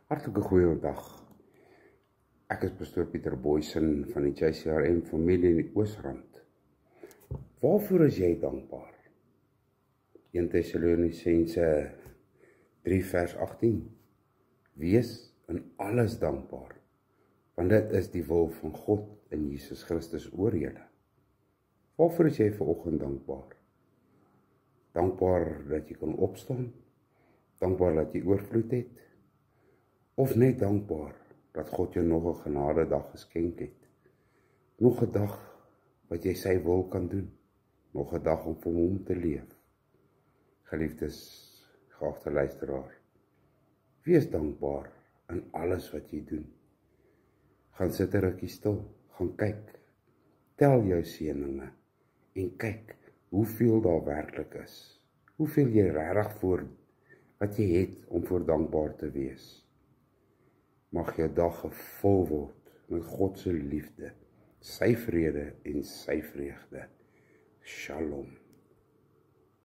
Hartlike goeiedag. Ek is pastoor Pieter Boysen van die JCRM familie in die Oosrand. Waarvoor is jy dankbaar? 1 Tessalonisense 3 vers 18. Wees in alles dankbaar, want dit is die wil van God in Jesus Christus oor julle. Waarvoor is jy vanoggend dankbaar? Dankbaar dat jy kan opstaan, dankbaar dat jy oorvloed het, of net dankbaar dat God jou nog 'n genadedag geskenk het. Nog 'n dag wat jy sy wil kan doen. Nog 'n dag om vir hom te leef. Geliefdes, geagte luisteraar, wees dankbaar in alles wat jy doen. Gaan sit 'n rukkie stil, gaan kyk, tel jou seëninge en kyk hoeveel daar werklik is. Hoeveel jy regtig voor wat jy het om voor dankbaar te wees. Mag jou dag gevul word met God se liefde, sy vrede en sy vreugde. Shalom.